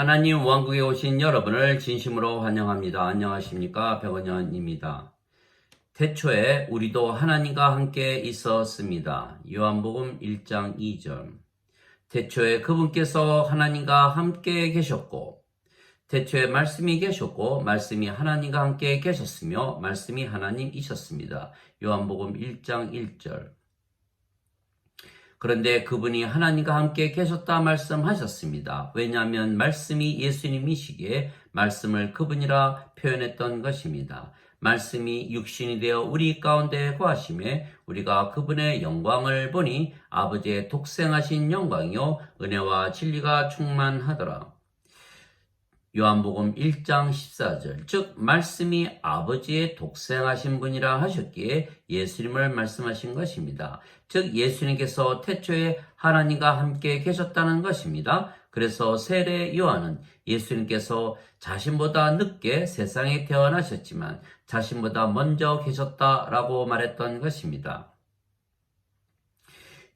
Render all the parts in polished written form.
하나님 왕국에 오신 여러분을 진심으로 환영합니다. 안녕하십니까? 백원현입니다. 태초에 우리도 하나님과 함께 있었습니다. 요한복음 1장 2절. 태초에 그분께서 하나님과 함께 계셨고, 태초에 말씀이 계셨고, 말씀이 하나님과 함께 계셨으며, 말씀이 하나님이셨습니다. 요한복음 1장 1절. 그런데 그분이 하나님과 함께 계셨다 말씀하셨습니다. 왜냐하면 말씀이 예수님이시기에 말씀을 그분이라 표현했던 것입니다. 말씀이 육신이 되어 우리 가운데 거하심에 우리가 그분의 영광을 보니 아버지의 독생하신 영광이요 은혜와 진리가 충만하더라. 요한복음 1장 14절, 즉 말씀이 아버지의 독생하신 분이라 하셨기에 예수님을 말씀하신 것입니다. 즉 예수님께서 태초에 하나님과 함께 계셨다는 것입니다. 그래서 세례 요한은 예수님께서 자신보다 늦게 세상에 태어나셨지만 자신보다 먼저 계셨다라고 말했던 것입니다.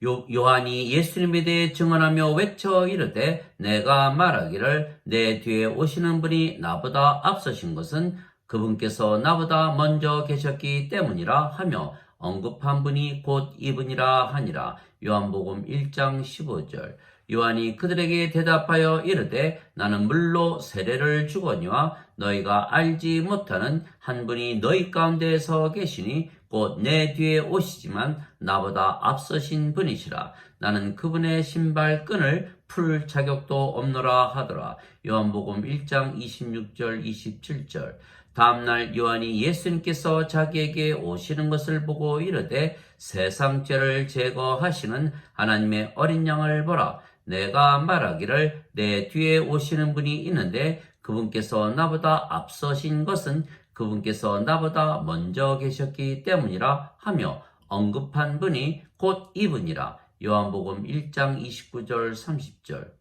요한이 예수님에 대해 증언하며 외쳐 이르되 내가 말하기를 내 뒤에 오시는 분이 나보다 앞서신 것은 그분께서 나보다 먼저 계셨기 때문이라 하며 언급한 분이 곧 이분이라 하니라. 요한복음 1장 15절. 요한이 그들에게 대답하여 이르되 나는 물로 세례를 주거니와 너희가 알지 못하는 한 분이 너희 가운데서 계시니 곧 내 뒤에 오시지만 나보다 앞서신 분이시라. 나는 그분의 신발끈을 풀 자격도 없노라 하더라. 요한복음 1장 26절 27절. 다음날 요한이 예수님께서 자기에게 오시는 것을 보고 이르되 세상 죄를 제거하시는 하나님의 어린 양을 보라. 내가 말하기를 내 뒤에 오시는 분이 있는데 그분께서 나보다 앞서신 것은 그분께서 나보다 먼저 계셨기 때문이라 하며 언급한 분이 곧 이분이라. 요한복음 1장 29절 30절.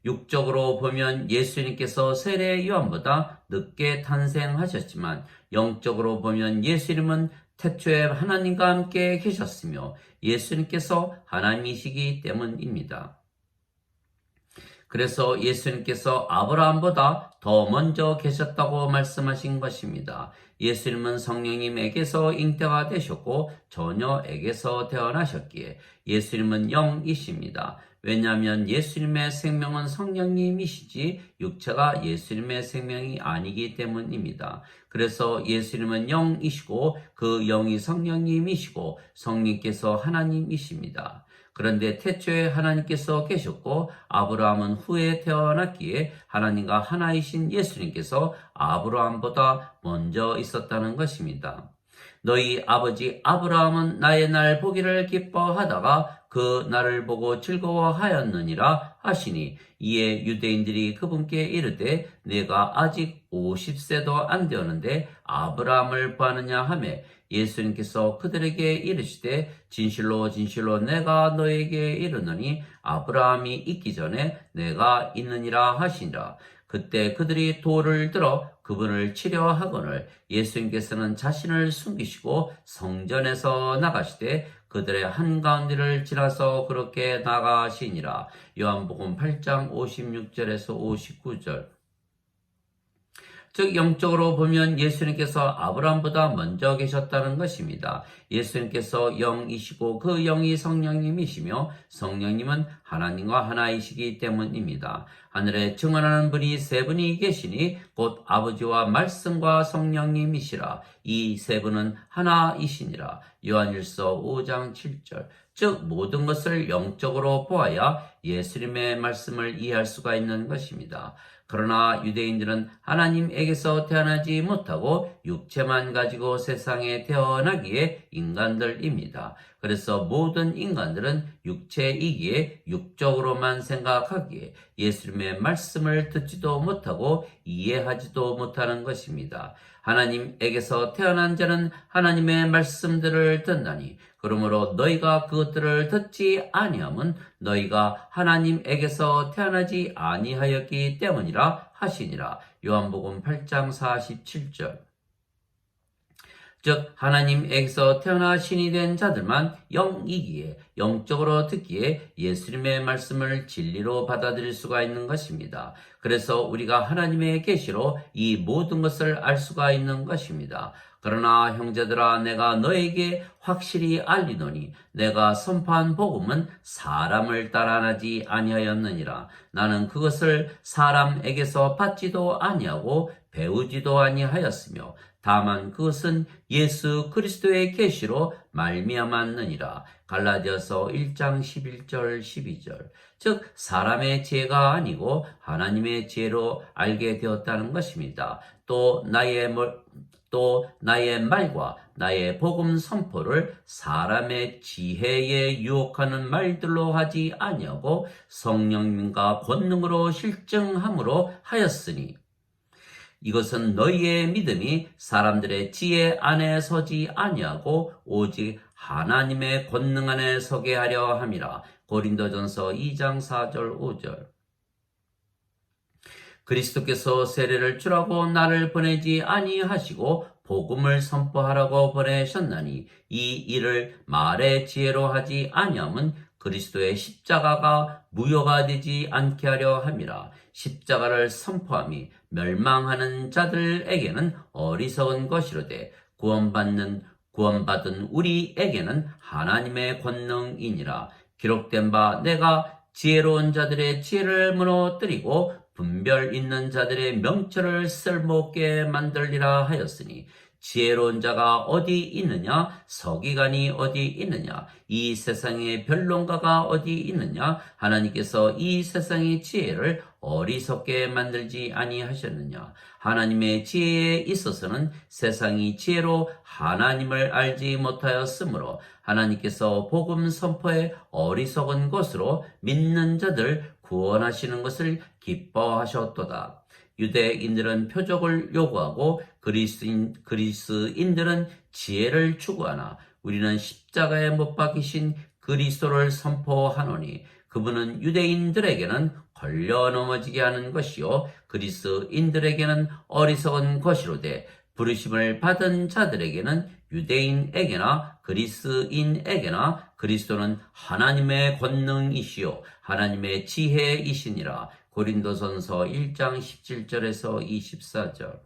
육적으로 보면 예수님께서 세례 요한보다 늦게 탄생하셨지만 영적으로 보면 예수님은 태초에 하나님과 함께 계셨으며 예수님께서 하나님이시기 때문입니다. 그래서 예수님께서 아브라함보다 더 먼저 계셨다고 말씀하신 것입니다. 예수님은 성령님에게서 잉태가 되셨고 처녀에게서 태어나셨기에 예수님은 영이십니다. 왜냐하면 예수님의 생명은 성령님이시지 육체가 예수님의 생명이 아니기 때문입니다. 그래서 예수님은 영이시고 그 영이 성령님이시고 성령께서 하나님이십니다. 그런데 태초에 하나님께서 계셨고 아브라함은 후에 태어났기에 하나님과 하나이신 예수님께서 아브라함보다 먼저 있었다는 것입니다. 너희 아버지 아브라함은 나의 날 보기를 기뻐하다가 그 날을 보고 즐거워하였느니라 하시니 이에 유대인들이 그분께 이르되 내가 아직 50세도 안 되었는데 아브라함을 보았느냐 하며 예수님께서 그들에게 이르시되 진실로 진실로 내가 너에게 이르노니 아브라함이 있기 전에 내가 있느니라 하시니라. 그때 그들이 돌을 들어 그분을 치려 하거늘 예수님께서는 자신을 숨기시고 성전에서 나가시되 그들의 한가운데를 지나서 그렇게 나가시니라. 요한복음 8장 56절에서 59절. 즉 영적으로 보면 예수님께서 아브라함보다 먼저 계셨다는 것입니다. 예수님께서 영이시고 그 영이 성령님이시며 성령님은 하나님과 하나이시기 때문입니다. 하늘에 증언하는 분이 세 분이 계시니 곧 아버지와 말씀과 성령님이시라. 이 세 분은 하나이시니라. 요한일서 5장 7절. 즉 모든 것을 영적으로 보아야 예수님의 말씀을 이해할 수가 있는 것입니다. 그러나 유대인들은 하나님에게서 태어나지 못하고 육체만 가지고 세상에 태어나기에 인간들입니다. 그래서 모든 인간들은 육체이기에 육적으로만 생각하기에 예수님의 말씀을 듣지도 못하고 이해하지도 못하는 것입니다. 하나님에게서 태어난 자는 하나님의 말씀들을 듣나니 그러므로 너희가 그것들을 듣지 아니함은 너희가 하나님에게서 태어나지 아니하였기 때문이라 하시니라. 요한복음 8장 47절. 즉 하나님에게서 태어나 신이 된 자들만 영이기에 영적으로 듣기에 예수님의 말씀을 진리로 받아들일 수가 있는 것입니다. 그래서 우리가 하나님의 계시로 이 모든 것을 알 수가 있는 것입니다. 그러나 형제들아 내가 너에게 확실히 알리노니 내가 선포한 복음은 사람을 따라 나지 아니하였느니라. 나는 그것을 사람에게서 받지도 아니하고 배우지도 아니하였으며 다만 그것은 예수 그리스도의 계시로 말미암았느니라. 갈라디아서 1장 11절 12절. 즉 사람의 지혜가 아니고 하나님의 지혜로 알게 되었다는 것입니다. 또 나의 말과 나의 복음 선포를 사람의 지혜에 유혹하는 말들로 하지 아니하고 성령님과 권능으로 실증함으로 하였으니 이것은 너희의 믿음이 사람들의 지혜 안에 서지 아니하고 오직 하나님의 권능 안에 서게 하려 함이라. 고린도전서 2장 4절 5절. 그리스도께서 세례를 주라고 나를 보내지 아니하시고 복음을 선포하라고 보내셨나니 이 일을 말의 지혜로 하지 아니함은 그리스도의 십자가가 무효가 되지 않게 하려 함이라. 십자가를 선포함이 멸망하는 자들에게는 어리석은 것이로되 구원받은 우리에게는 하나님의 권능이니라. 기록된 바 내가 지혜로운 자들의 지혜를 무너뜨리고 분별 있는 자들의 명철을 쓸모없게 만들리라 하였으니 지혜로운 자가 어디 있느냐? 서기관이 어디 있느냐? 이 세상의 변론가가 어디 있느냐? 하나님께서 이 세상의 지혜를 어리석게 만들지 아니하셨느냐? 하나님의 지혜에 있어서는 세상이 지혜로 하나님을 알지 못하였으므로 하나님께서 복음 선포에 어리석은 것으로 믿는 자들 구원하시는 것을 기뻐하셨도다. 유대인들은 표적을 요구하고 그리스인들은 지혜를 추구하나 우리는 십자가에 못 박히신 그리스도를 선포하노니 그분은 유대인들에게는 걸려 넘어지게 하는 것이요 그리스인들에게는 어리석은 것이로되 부르심을 받은 자들에게는 유대인에게나 그리스인에게나 그리스도는 하나님의 권능이시요 하나님의 지혜이시니라. 고린도전서 1장 17절에서 24절.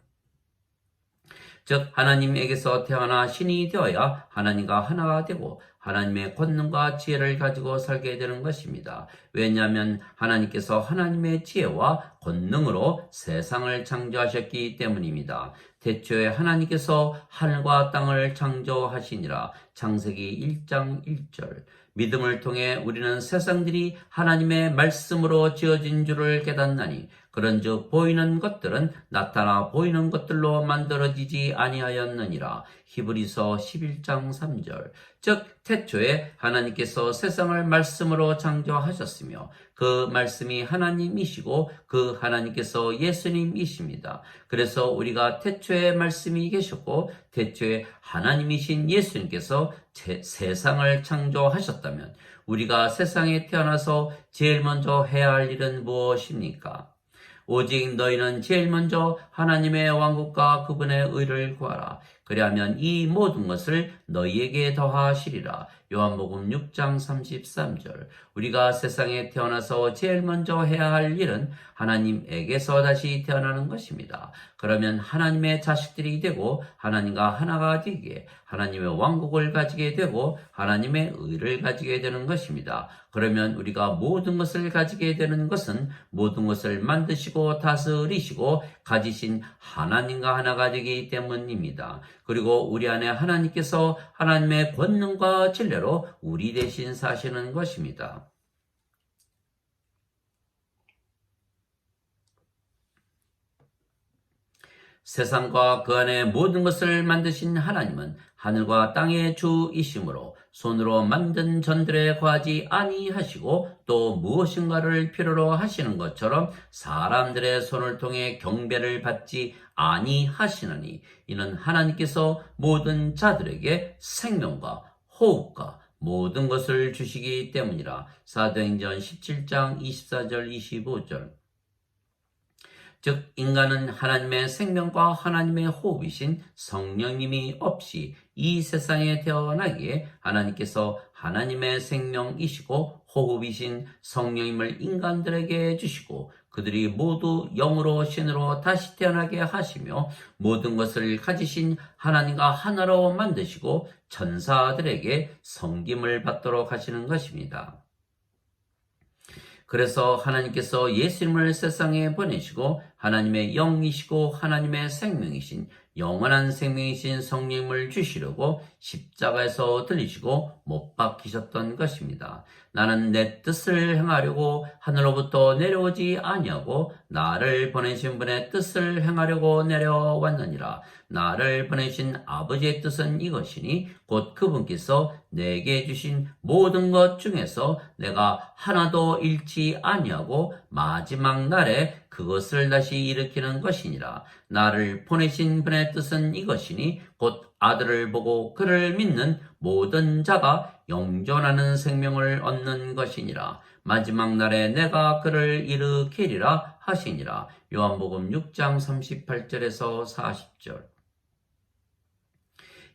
즉 하나님에게서 태어나 신이 되어야 하나님과 하나가 되고 하나님의 권능과 지혜를 가지고 살게 되는 것입니다. 왜냐하면 하나님께서 하나님의 지혜와 권능으로 세상을 창조하셨기 때문입니다. 태초에 하나님께서 하늘과 땅을 창조하시니라. 창세기 1장 1절. 믿음을 통해 우리는 세상들이 하나님의 말씀으로 지어진 줄을 깨닫나니 그런즉 보이는 것들은 나타나 보이는 것들로 만들어지지 아니하였느니라. 히브리서 11장 3절. 즉 태초에 하나님께서 세상을 말씀으로 창조하셨으며 그 말씀이 하나님이시고 그 하나님께서 예수님이십니다. 그래서 우리가 태초에 말씀이 계셨고 태초에 하나님이신 예수님께서 세상을 창조하셨다면 우리가 세상에 태어나서 제일 먼저 해야 할 일은 무엇입니까? 오직 너희는 제일 먼저 하나님의 왕국과 그분의 의를 구하라. 그리하면 이 모든 것을 너희에게 더하시리라. 요한복음 6장 33절. 우리가 세상에 태어나서 제일 먼저 해야 할 일은 하나님에게서 다시 태어나는 것입니다. 그러면 하나님의 자식들이 되고 하나님과 하나가 되기에 하나님의 왕국을 가지게 되고 하나님의 의를 가지게 되는 것입니다. 그러면 우리가 모든 것을 가지게 되는 것은 모든 것을 만드시고 다스리시고 가지신 하나님과 하나가 되기 때문입니다. 그리고 우리 안에 하나님께서 하나님의 권능과 진리로 우리 대신 사시는 것입니다. 세상과 그 안에 모든 것을 만드신 하나님은 하늘과 땅의 주이시므로 손으로 만든 전들에 거하지 아니하시고 또 무엇인가를 필요로 하시는 것처럼 사람들의 손을 통해 경배를 받지 아니하시나니 이는 하나님께서 모든 자들에게 생명과 호흡과 모든 것을 주시기 때문이라. 사도행전 17장 24절 25절. 즉 인간은 하나님의 생명과 하나님의 호흡이신 성령님이 없이 이 세상에 태어나기에 하나님께서 하나님의 생명이시고 호흡이신 성령님을 인간들에게 주시고 그들이 모두 영으로 신으로 다시 태어나게 하시며 모든 것을 가지신 하나님과 하나로 만드시고 천사들에게 섬김을 받도록 하시는 것입니다. 그래서 하나님께서 예수님을 세상에 보내시고 하나님의 영이시고 하나님의 생명이신 영원한 생명이신 성령을 주시려고 십자가에서 들리시고 못 박히셨던 것입니다. 나는 내 뜻을 행하려고 하늘로부터 내려오지 아니하고 나를 보내신 분의 뜻을 행하려고 내려왔느니라. 나를 보내신 아버지의 뜻은 이것이니 곧 그분께서 내게 주신 모든 것 중에서 내가 하나도 잃지 아니하고 마지막 날에 그것을 다시 일으키는 것이니라. 나를 보내신 분의 뜻은 이것이니 곧 아들을 보고 그를 믿는 모든 자가 영존하는 생명을 얻는 것이니라. 마지막 날에 내가 그를 일으키리라 하시니라. 요한복음 6장 38절에서 40절.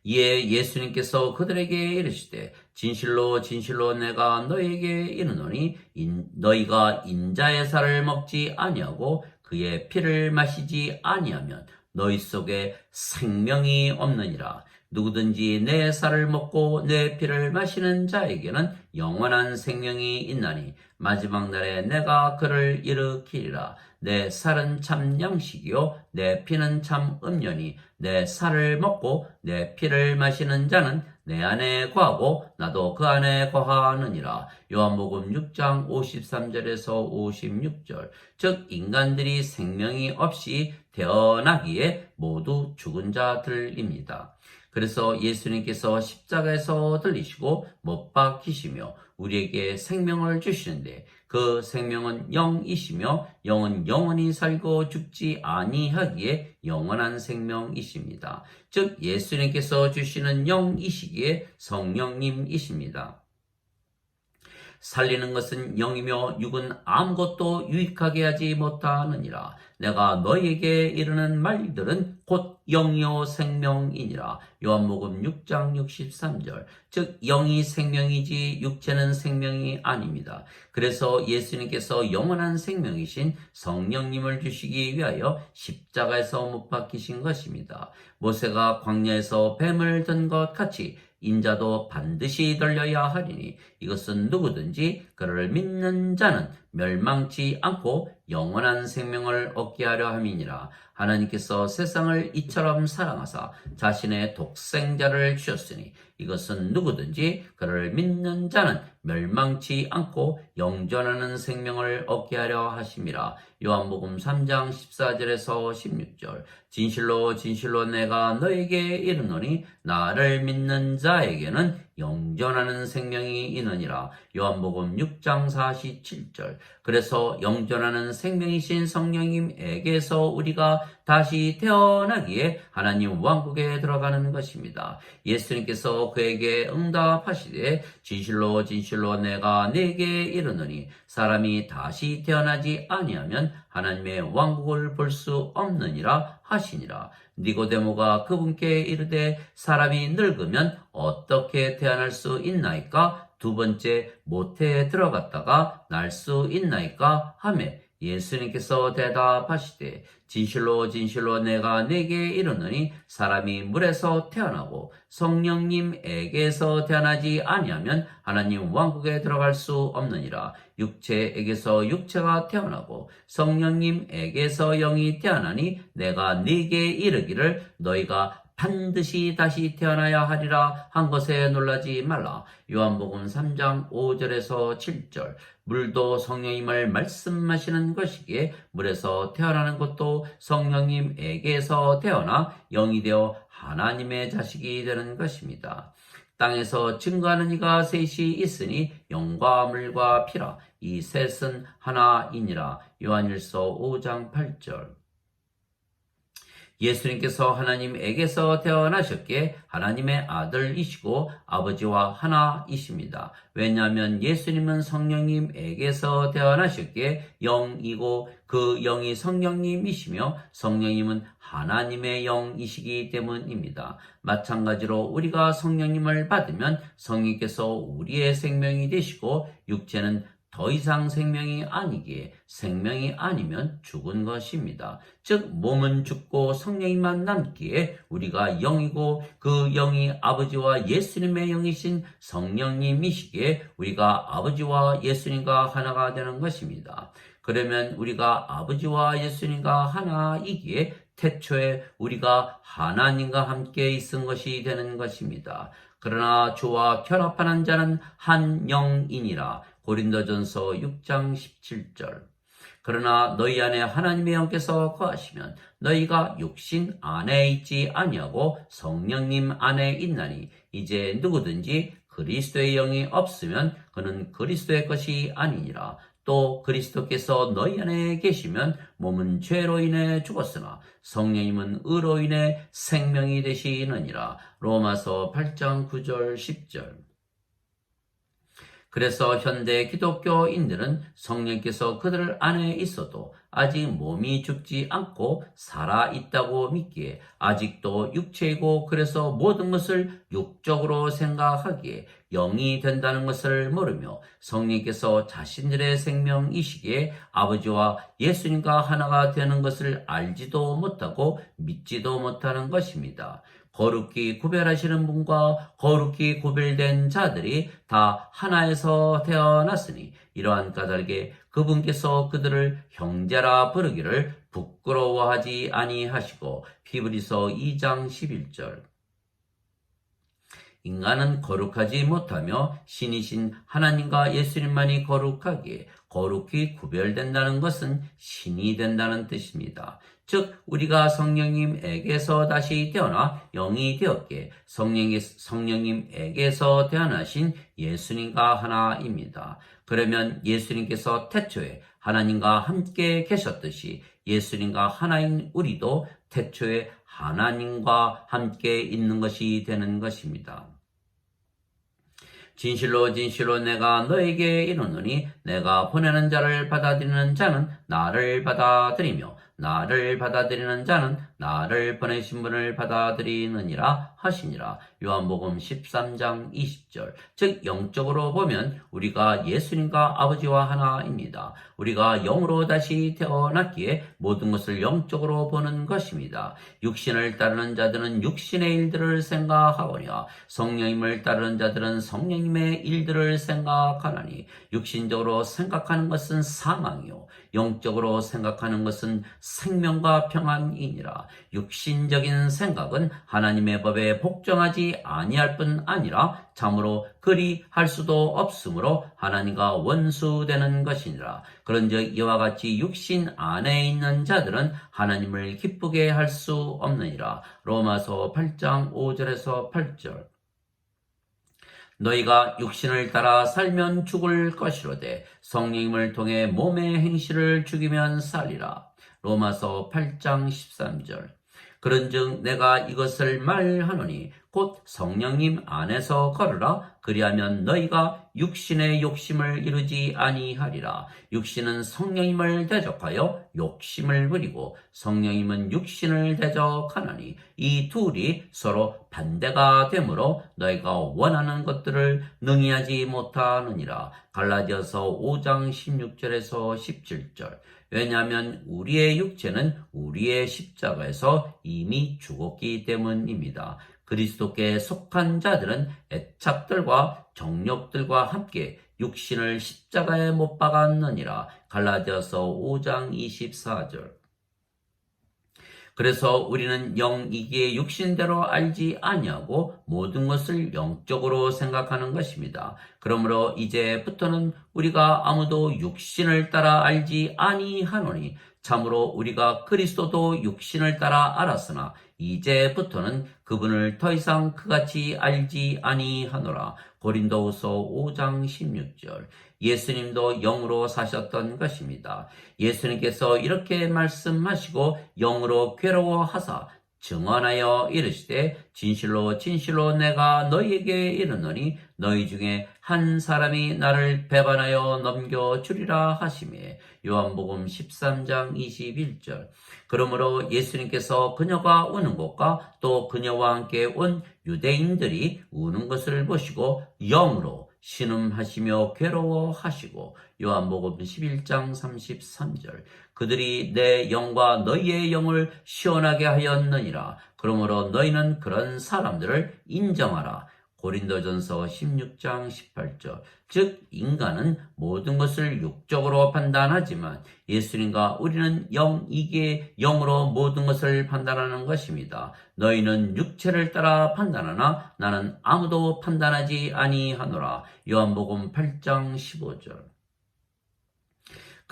이에 예수님께서 그들에게 이르시되 진실로 진실로 내가 너희에게 이르노니 너희가 인자의 살을 먹지 아니하고 그의 피를 마시지 아니하면 너희 속에 생명이 없느니라. 누구든지 내 살을 먹고 내 피를 마시는 자에게는 영원한 생명이 있나니 마지막 날에 내가 그를 일으키리라. 내 살은 참 양식이요 내 피는 참 음료니 내 살을 먹고 내 피를 마시는 자는 내 안에 거하고 나도 그 안에 거하느니라. 요한복음 6장 53절에서 56절. 즉 인간들이 생명이 없이 태어나기에 모두 죽은 자들입니다. 그래서 예수님께서 십자가에서 들리시고 못 박히시며 우리에게 생명을 주시는데 그 생명은 영이시며 영은 영원히 살고 죽지 아니하기에 영원한 생명이십니다. 즉 예수님께서 주시는 영이시기에 성령님이십니다. 살리는 것은 영이며 육은 아무것도 유익하게 하지 못하느니라. 내가 너희에게 이르는 말들은 곧 영이요 생명이니라. 요한복음 6장 63절. 즉 영이 생명이지 육체는 생명이 아닙니다. 그래서 예수님께서 영원한 생명이신 성령님을 주시기 위하여 십자가에서 못 박히신 것입니다. 모세가 광야에서 뱀을 든 것 같이 인자도 반드시 들려야 하리니 이것은 누구든지 그를 믿는 자는 멸망치 않고 영원한 생명을 얻게 하려 함이니라. 하나님께서 세상을 이처럼 사랑하사 자신의 독생자를 주셨으니 이것은 누구든지 그를 믿는 자는 멸망치 않고 영존하는 생명을 얻게 하려 하심이라. 요한복음 3장 14절에서 16절. 진실로 진실로 내가 너에게 이르노니 나를 믿는 자에게는 영존하는 생명이 있느니라. 요한복음 6장 47절. 그래서 영존하는 생명이신 성령님에게서 우리가 다시 태어나기에 하나님 왕국에 들어가는 것입니다. 예수님께서 그에게 응답하시되 진실로 진실로 내가 네게 이르노니 사람이 다시 태어나지 아니하면 하나님의 왕국을 볼 수 없느니라 하시니라. 니고데모가 그분께 이르되 사람이 늙으면 어떻게 태어날 수 있나이까? 두 번째 모태에 들어갔다가 날 수 있나이까? 하매 예수님께서 대답하시되 진실로 진실로 내가 네게 이르노니 사람이 물에서 태어나고 성령님에게서 태어나지 아니하면 하나님 왕국에 들어갈 수 없느니라. 육체에게서 육체가 태어나고 성령님에게서 영이 태어나니 내가 네게 이르기를 너희가 반드시 다시 태어나야 하리라 한 것에 놀라지 말라. 요한복음 3장 5절에서 7절. 물도 성령님을 말씀하시는 것이기에 물에서 태어나는 것도 성령님에게서 태어나 영이 되어 하나님의 자식이 되는 것입니다. 땅에서 증거하는 이가 셋이 있으니 영과 물과 피라. 이 셋은 하나이니라. 요한일서 5장 8절. 예수님께서 하나님에게서 태어나셨기에 하나님의 아들이시고 아버지와 하나이십니다. 왜냐하면 예수님은 성령님에게서 태어나셨기에 영이고 그 영이 성령님이시며 성령님은 하나님의 영이시기 때문입니다. 마찬가지로 우리가 성령님을 받으면 성령께서 우리의 생명이 되시고 육체는 더 이상 생명이 아니기에 생명이 아니면 죽은 것입니다. 즉 몸은 죽고 성령이만 남기에 우리가 영이고 그 영이 아버지와 예수님의 영이신 성령님이시기에 우리가 아버지와 예수님과 하나가 되는 것입니다. 그러면 우리가 아버지와 예수님과 하나이기에 태초에 우리가 하나님과 함께 있은 것이 되는 것입니다. 그러나 주와 결합하는 자는 한 영이니라. 고린도전서 6장 17절. 그러나 너희 안에 하나님의 영께서 거하시면 너희가 육신 안에 있지 아니하고 성령님 안에 있나니 이제 누구든지 그리스도의 영이 없으면 그는 그리스도의 것이 아니니라. 또 그리스도께서 너희 안에 계시면 몸은 죄로 인해 죽었으나 성령님은 의로 인해 생명이 되시느니라. 로마서 8장 9절 10절. 그래서 현대 기독교인들은 성령께서 그들 안에 있어도 아직 몸이 죽지 않고 살아있다고 믿기에 아직도 육체이고 그래서 모든 것을 육적으로 생각하기에 영이 된다는 것을 모르며 성령께서 자신들의 생명이시기에 아버지와 예수님과 하나가 되는 것을 알지도 못하고 믿지도 못하는 것입니다. 거룩히 구별하시는 분과 거룩히 구별된 자들이 다 하나에서 태어났으니 이러한 까닭에 그분께서 그들을 형제라 부르기를 부끄러워하지 아니하시고 히브리서 2장 11절. 인간은 거룩하지 못하며 신이신 하나님과 예수님만이 거룩하기에 거룩히 구별된다는 것은 신이 된다는 뜻입니다. 즉 우리가 성령님에게서 다시 태어나 영이 되었기에 성령님에게서 태어나신 예수님과 하나입니다. 그러면 예수님께서 태초에 하나님과 함께 계셨듯이 예수님과 하나인 우리도 태초에 하나님과 함께 있는 것이 되는 것입니다. 진실로 진실로 내가 너에게 이르노니 내가 보내는 자를 받아들이는 자는 나를 받아들이며 나를 받아들이는 자는 나를 보내신 분을 받아들이느니라 하시니라. 요한복음 13장 20절. 즉 영적으로 보면 우리가 예수님과 아버지와 하나입니다. 우리가 영으로 다시 태어났기에 모든 것을 영적으로 보는 것입니다. 육신을 따르는 자들은 육신의 일들을 생각하거니와 성령님을 따르는 자들은 성령님의 일들을 생각하나니 육신적으로 생각하는 것은 사망이요 영적으로 생각하는 것은 생명과 평안이니라. 육신적인 생각은 하나님의 법에 복종하지 아니할 뿐 아니라 참으로 그리 할 수도 없으므로 하나님과 원수되는 것이니라. 그런즉 이와 같이 육신 안에 있는 자들은 하나님을 기쁘게 할 수 없느니라. 로마서 8장 5절에서 8절. 너희가 육신을 따라 살면 죽을 것이로되 성령님을 통해 몸의 행실을 죽이면 살리라. 로마서 8장 13절. 그런즉 내가 이것을 말하노니 곧 성령님 안에서 걸으라. 그리하면 너희가 육신의 욕심을 이루지 아니하리라. 육신은 성령님을 대적하여 욕심을 부리고 성령님은 육신을 대적하나니 이 둘이 서로 반대가 되므로 너희가 원하는 것들을 능히 하지 못하느니라. 갈라디아서 5장 16절에서 17절. 왜냐하면 우리의 육체는 우리의 십자가에서 이미 죽었기 때문입니다. 그리스도께 속한 자들은 애착들과 정욕들과 함께 육신을 십자가에 못 박았느니라. 갈라디아서 5장 24절. 그래서 우리는 영이기에 육신대로 알지 아니하고 모든 것을 영적으로 생각하는 것입니다. 그러므로 이제부터는 우리가 아무도 육신을 따라 알지 아니하노니 참으로 우리가 그리스도도 육신을 따라 알았으나 이제부터는 그분을 더 이상 그같이 알지 아니하노라. 고린도후서 5장 16절. 예수님도 영으로 사셨던 것입니다. 예수님께서 이렇게 말씀하시고 영으로 괴로워하사 증언하여 이르시되 진실로 진실로 내가 너희에게 이르노니 너희 중에 한 사람이 나를 배반하여 넘겨주리라 하시매 요한복음 13장 21절. 그러므로 예수님께서 그녀가 우는 것과 또 그녀와 함께 온 유대인들이 우는 것을 보시고 영으로 신음하시며 괴로워하시고 요한복음 11장 33절. 그들이 내 영과 너희의 영을 시원하게 하였느니라. 그러므로 너희는 그런 사람들을 인정하라. 고린도전서 16장 18절. 즉 인간은 모든 것을 육적으로 판단하지만 예수님과 우리는 영이기에 영으로 모든 것을 판단하는 것입니다. 너희는 육체를 따라 판단하나 나는 아무도 판단하지 아니하노라. 요한복음 8장 15절.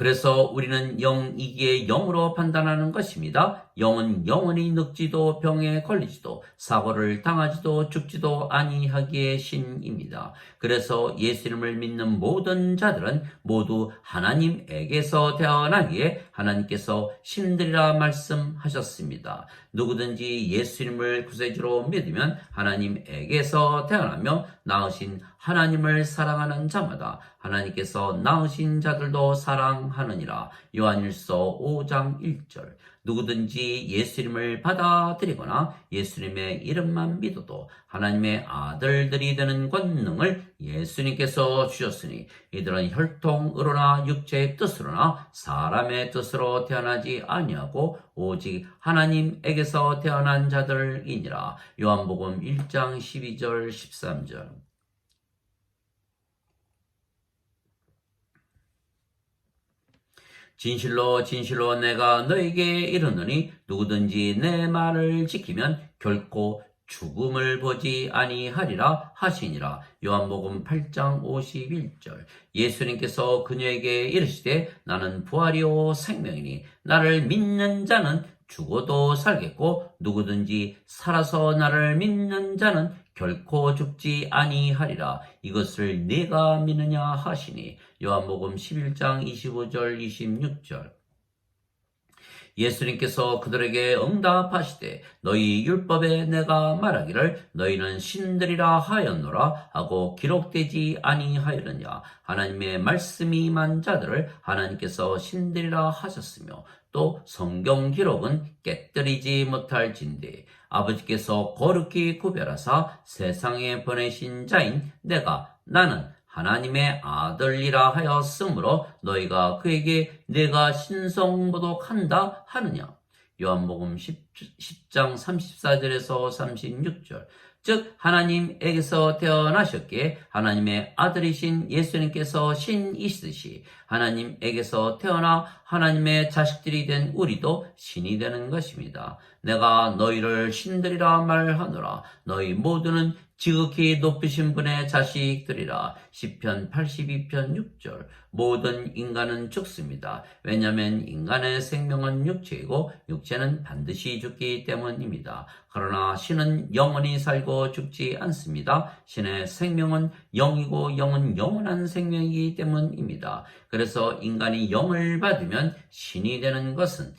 그래서 우리는 영이기에 영으로 판단하는 것입니다. 영은 영원히 늙지도 병에 걸리지도 사고를 당하지도 죽지도 아니하기에 신입니다. 그래서 예수님을 믿는 모든 자들은 모두 하나님에게서 태어나기에 하나님께서 신들이라 말씀하셨습니다. 누구든지 예수님을 구세주로 믿으면 하나님에게서 태어나며 낳으신 하나님을 사랑하는 자마다 하나님께서 낳으신 자들도 사랑하느니라. 요한일서 5장 1절. 누구든지 예수님을 받아들이거나 예수님의 이름만 믿어도 하나님의 아들들이 되는 권능을 예수님께서 주셨으니 이들은 혈통으로나 육체의 뜻으로나 사람의 뜻으로 태어나지 아니하고 오직 하나님에게서 태어난 자들이니라. 요한복음 1장 12절 13절. 진실로 진실로 내가 너에게 이르노니 누구든지 내 말을 지키면 결코 죽음을 보지 아니하리라 하시니라. 요한복음 8장 51절. 예수님께서 그녀에게 이르시되 나는 부활이요 생명이니 나를 믿는 자는 죽어도 살겠고 누구든지 살아서 나를 믿는 자는 결코 죽지 아니하리라. 이것을 네가 믿느냐 하시니. 요한복음 11장 25절 26절. 예수님께서 그들에게 응답하시되 너희 율법에 내가 말하기를 너희는 신들이라 하였노라 하고 기록되지 아니하였느냐. 하나님의 말씀이 임한 자들을 하나님께서 신들이라 하셨으며 또 성경 기록은 깨뜨리지 못할진대 아버지께서 거룩히 구별하사 세상에 보내신 자인 나는 하나님의 아들이라 하였으므로 너희가 그에게 내가 신성모독한다 하느냐. 요한복음 10장 34절에서 36절. 즉 하나님에게서 태어나셨기에 하나님의 아들이신 예수님께서 신이시듯이 하나님에게서 태어나 하나님의 자식들이 된 우리도 신이 되는 것입니다. 내가 너희를 신들이라 말하노라. 너희 모두는 지극히 높으신 분의 자식들이라. 시편 82편 6절. 모든 인간은 죽습니다. 왜냐하면 인간의 생명은 육체이고 육체는 반드시 죽기 때문입니다. 그러나 신은 영원히 살고 죽지 않습니다. 신의 생명은 영이고 영은 영원한 생명이기 때문입니다. 그래서 인간이 영을 받으면 신이 되는 것은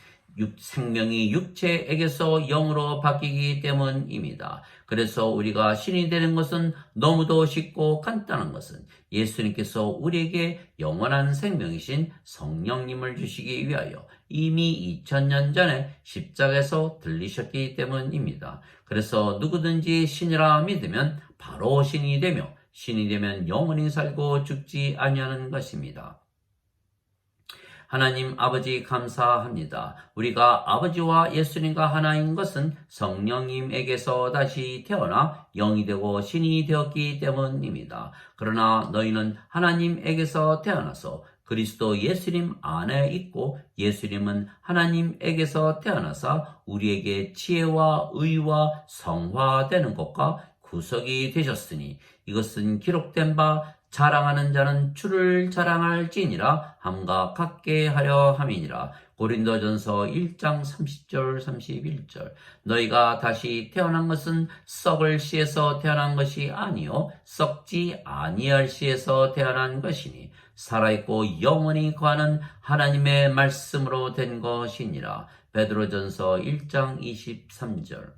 생명이 육체에게서 영으로 바뀌기 때문입니다. 그래서 우리가 신이 되는 것은 너무도 쉽고 간단한 것은 예수님께서 우리에게 영원한 생명이신 성령님을 주시기 위하여 이미 2000년 전에 십자가에서 들리셨기 때문입니다. 그래서 누구든지 신이라 믿으면 바로 신이 되며 신이 되면 영원히 살고 죽지 아니하는 것입니다. 하나님 아버지 감사합니다. 우리가 아버지와 예수님과 하나인 것은 성령님에게서 다시 태어나 영이 되고 신이 되었기 때문입니다. 그러나 너희는 하나님에게서 태어나서 그리스도 예수님 안에 있고 예수님은 하나님에게서 태어나사 우리에게 지혜와 의와 성화되는 것과 구속이 되셨으니 이것은 기록된 바 자랑하는 자는 주를 자랑할지니라 함과 같게 하려 함이니라. 고린도전서 1장 30절 31절. 너희가 다시 태어난 것은 썩을 씨에서 태어난 것이 아니요 썩지 아니할 씨에서 태어난 것이니 살아있고 영원히 거하는 하나님의 말씀으로 된 것이니라. 베드로전서 1장 23절.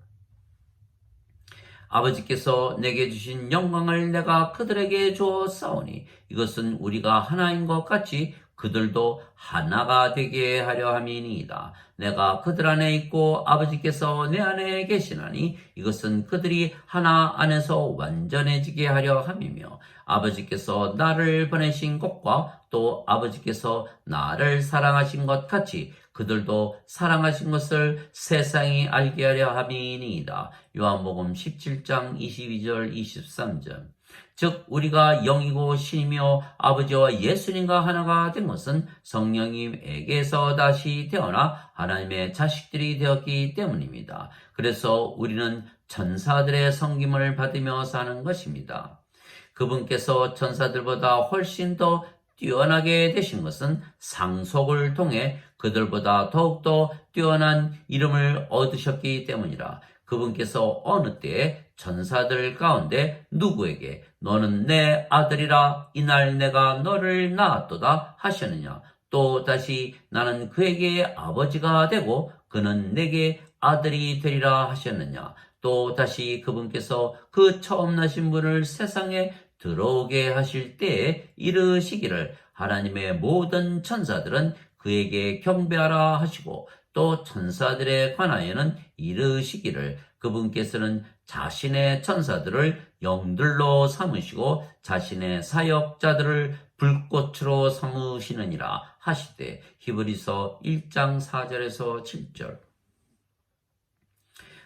아버지께서 내게 주신 영광을 내가 그들에게 주었사오니 이것은 우리가 하나인 것 같이 그들도 하나가 되게 하려 함이니이다. 내가 그들 안에 있고 아버지께서 내 안에 계시나니 이것은 그들이 하나 안에서 완전해지게 하려 함이며 아버지께서 나를 보내신 것과 또 아버지께서 나를 사랑하신 것 같이 그들도 사랑하신 것을 세상이 알게 하려 함이니이다. 요한복음 17장 22절 23절. 즉 우리가 영이고 신이며 아버지와 예수님과 하나가 된 것은 성령님에게서 다시 태어나 하나님의 자식들이 되었기 때문입니다. 그래서 우리는 천사들의 섬김을 받으며 사는 것입니다. 그분께서 천사들보다 훨씬 더 뛰어나게 되신 것은 상속을 통해 그들보다 더욱더 뛰어난 이름을 얻으셨기 때문이라. 그분께서 어느 때에 천사들 가운데 누구에게 너는 내 아들이라 이날 내가 너를 낳았도다 하셨느냐. 또 다시 나는 그에게 아버지가 되고 그는 내게 아들이 되리라 하셨느냐. 또 다시 그분께서 그 처음 나신 분을 세상에 들어오게 하실 때에 이르시기를 하나님의 모든 천사들은 그에게 경배하라 하시고 또 천사들에 관하여는 이르시기를 그분께서는 자신의 천사들을 영들로 삼으시고 자신의 사역자들을 불꽃으로 삼으시느니라 하시되 히브리서 1장 4절에서 7절.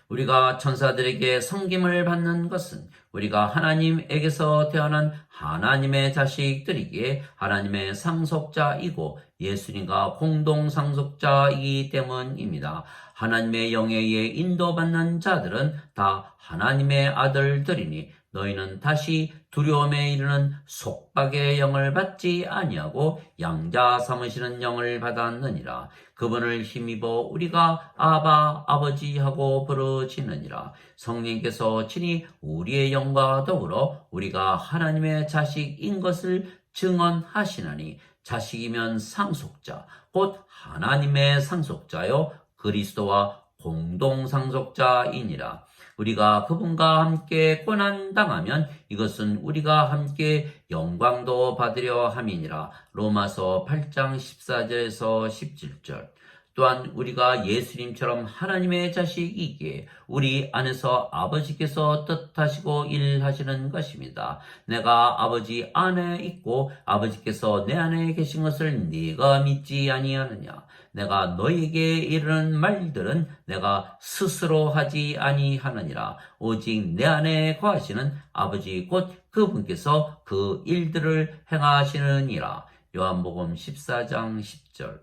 우리가 천사들에게 섬김을 받는 것은 우리가 하나님에게서 태어난 하나님의 자식들이기에 하나님의 상속자이고 예수님과 공동 상속자이기 때문입니다. 하나님의 영에 의해 인도받는 자들은 다 하나님의 아들들이니 너희는 다시 두려움에 이르는 속박의 영을 받지 아니하고 양자 삼으시는 영을 받았느니라. 그분을 힘입어 우리가 아바 아버지 하고 부르짖느니라. 성령께서 친히 우리의 영과 더불어 우리가 하나님의 자식인 것을 증언하시나니 자식이면 상속자 곧 하나님의 상속자요 그리스도와 공동 상속자이니라. 우리가 그분과 함께 고난당하면 이것은 우리가 함께 영광도 받으려 함이니라. 로마서 8장 14절에서 17절. 또한 우리가 예수님처럼 하나님의 자식이기에 우리 안에서 아버지께서 뜻하시고 일하시는 것입니다. 내가 아버지 안에 있고 아버지께서 내 안에 계신 것을 네가 믿지 아니하느냐. 내가 너희에게 이르는 말들은 내가 스스로 하지 아니하느니라. 오직 내 안에 거하시는 아버지 곧 그분께서 그 일들을 행하시느니라. 요한복음 14장 10절.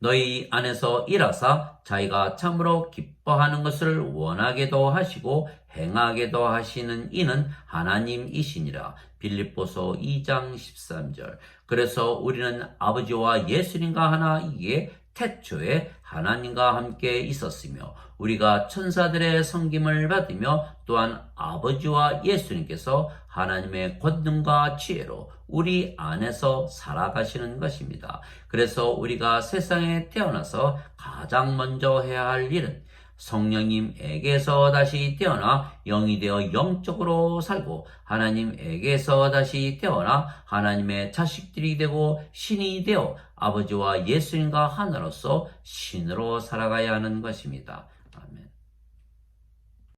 너희 안에서 일하사 자기가 참으로 기뻐하는 것을 원하게도 하시고 행하게도 하시는 이는 하나님이시니라. 빌립보서 2장 13절. 그래서 우리는 아버지와 예수님과 하나이기에 태초에 하나님과 함께 있었으며 우리가 천사들의 섬김을 받으며 또한 아버지와 예수님께서 하나님의 권능과 지혜로 우리 안에서 살아가시는 것입니다. 그래서 우리가 세상에 태어나서 가장 먼저 해야 할 일은 성령님에게서 다시 태어나 영이 되어 영적으로 살고 하나님에게서 다시 태어나 하나님의 자식들이 되고 신이 되어 아버지와 예수님과 하나로서 신으로 살아가야 하는 것입니다.